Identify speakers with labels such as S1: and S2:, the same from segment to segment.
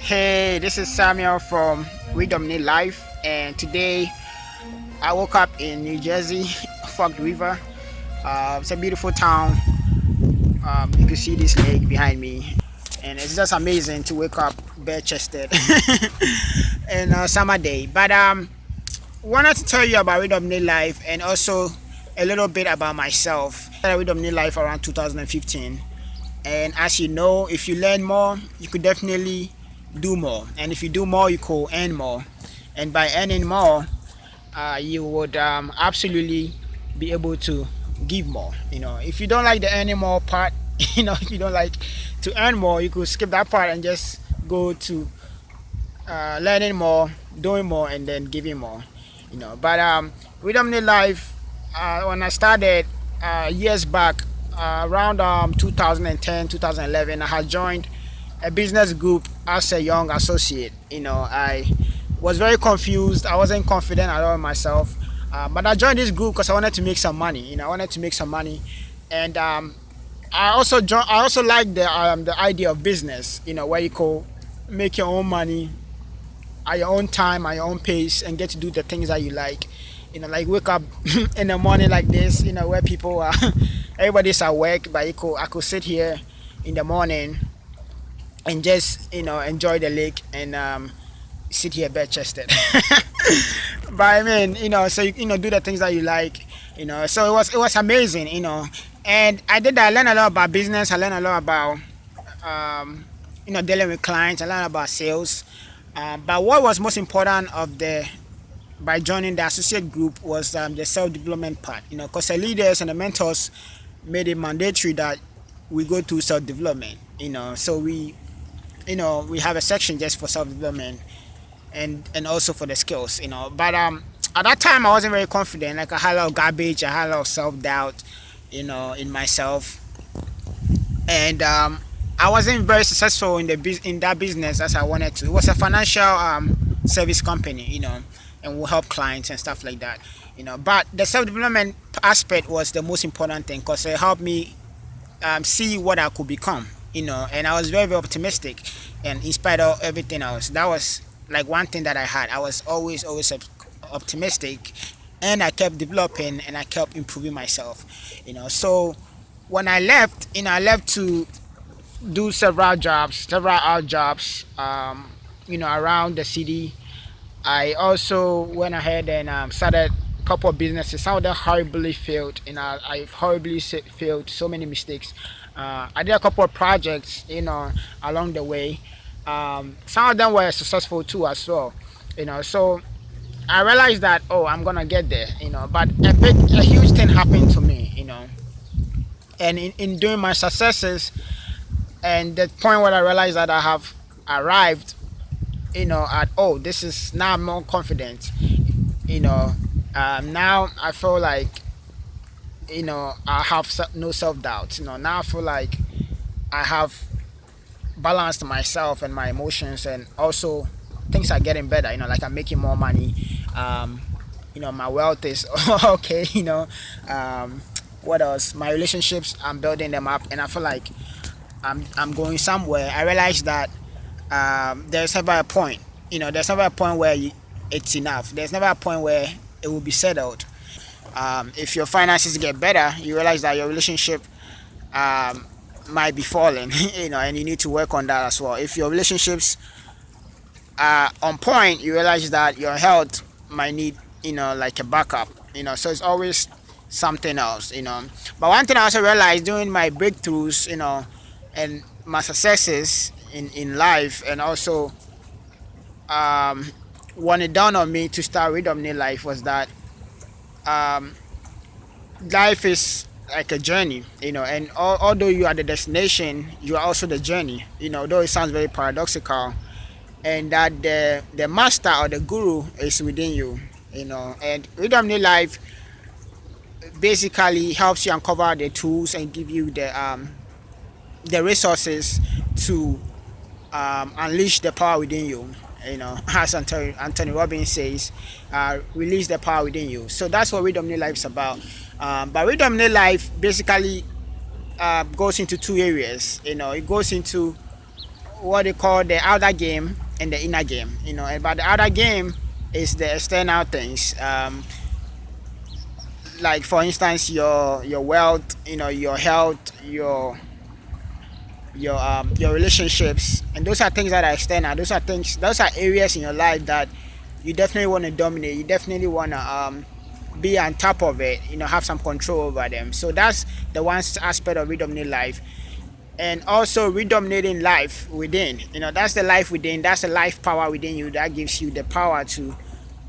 S1: Hey, this is Samuel from RedominateLife, and today I woke up in New Jersey, Forked River. It's a beautiful town. You can see this lake behind me, and it's just amazing to wake up bare chested in a summer day. But wanted to tell you about Redominate Life and also a little bit about myself. I started Redominate Life around 2015, and as you know, if you learn more, you could definitely do more, and if you do more, you could earn more, and by earning more, you would absolutely be able to give more. If you don't like the earning more part, if you don't like to earn more, you could skip that part and just go to learning more, doing more, and then giving more. But Redominate Life, when I started years back, around 2010, 2011, I had joined a business group as a young associate. I was very confused. I wasn't confident at all in myself. But I joined this group because I wanted to make some money. I wanted to make some money, and I also like the idea of business. Where you could make your own money at your own time, at your own pace, and get to do the things that you like. Like wake up in the morning like this. Where people are, everybody's at work, but I could sit here in the morning and just enjoy the lake and sit here bare chested. But I mean, so do the things that you like. So it was amazing. And I did that. I learned a lot about business. I learned a lot about dealing with clients. I learned about sales. But what was most important by joining the associate group was the self-development part. Because the leaders and the mentors made it mandatory that we go to self-development. So we have a section just for self-development and also for the skills. But at that time I wasn't very confident. Like I had a lot of garbage. I had a lot of self-doubt. In myself, and I wasn't very successful in that business as I wanted to. It was a financial service company, and will help clients and stuff like that. But the self-development aspect was the most important thing because it helped me see what I could become. And I was very, very optimistic, and in spite of everything else, that was like one thing that I had. I was always optimistic, and I kept developing and I kept improving myself. So when I left, I left to do several odd jobs, around the city. I also went ahead and started a couple of businesses. Some of them horribly failed, I've horribly failed, so many mistakes. I did a couple of projects, along the way. Some of them were successful too as well. So I realized that, I'm gonna get there. But a huge thing happened to me. And in doing my successes, and the point where I realized that I have arrived, at this is now I'm more confident. Now I feel like, I have no self doubt. Now I feel like I have balanced myself and my emotions, and also things are getting better. Like I'm making more money. My wealth is okay. What else? My relationships, I'm building them up, and I feel like I'm going somewhere. I realized that there's never a point. There's never a point where it's enough. There's never a point where it will be settled. If your finances get better, you realize that your relationship might be falling. And you need to work on that as well. If your relationships are on point, you realize that your health might need like a backup. So it's always something else. But one thing I also realized during my breakthroughs, and my successes in life, and also when it dawned on me to start Redominate Life, was that life is like a journey. And although you are the destination, you are also the journey. Though it sounds very paradoxical, and that the master or the guru is within you. And Redominate Life basically helps you uncover the tools and give you the resources to unleash the power within you. As Anthony Robbins says, release the power within you. So that's what Redominate Life is about. But Redominate Life basically goes into two areas. It goes into what they call the outer game and the inner game. And but the outer game is the external things. Like for instance, your wealth, your health, your relationships, and those are things that are external. Those are areas in your life that you definitely want to dominate. You definitely want to be on top of it. Have some control over them. So that's the one aspect of redominate life. And also redominating life within. That's the life within. That's the life power within you that gives you the power to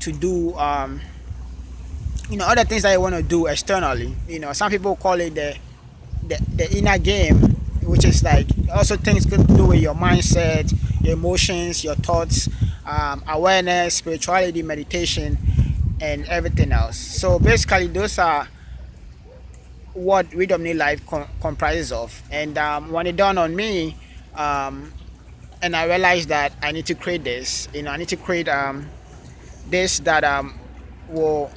S1: do other things that you want to do externally. Some people call it the inner game, which is like also things to do with your mindset, your emotions, your thoughts, awareness, spirituality, meditation, and everything else. So basically, those are what Redominate Life comprises of. And when it dawned on me, and I realized that I need to create this, I need to create this that will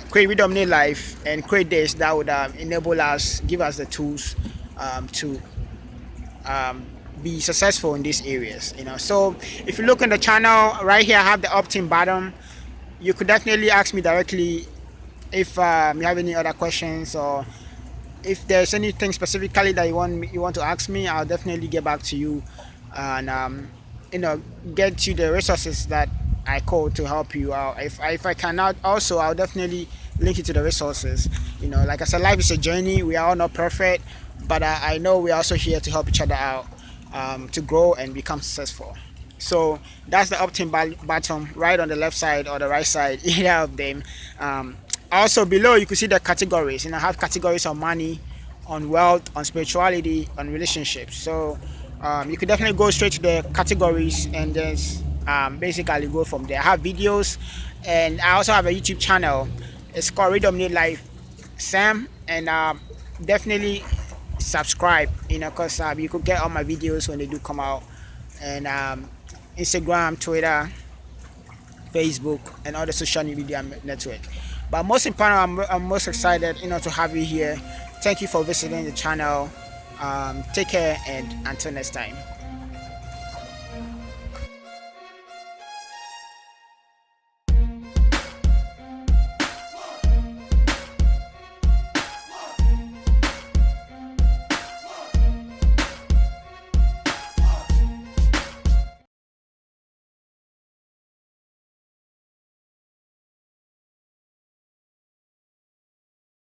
S1: create Redominate Life, and create this that would enable us, give us the tools to be successful in these areas. So if you look in the channel right here, I have the opt-in button. You could definitely ask me directly if you have any other questions, or if there's anything specifically that you want to ask me. I'll definitely get back to you, and get you the resources that I call to help you out. If I cannot, also I'll definitely link you to the resources. Like I said, life is a journey. We are all not perfect, but I know we're also here to help each other out, to grow and become successful. So that's the opt-in button right on the left side or the right side, either of them. Also below you can see the categories. I have categories on money, on wealth, on spirituality, on relationships. So you could definitely go straight to the categories and then basically go from there. I have videos, and I also have a YouTube channel. It's called Redominate Life Sam, and definitely subscribe, because you could get all my videos when they do come out. And Instagram, Twitter, Facebook, and other social media network. But most important, I'm most excited, to have you here. Thank you for visiting the channel. Take care, and until next time.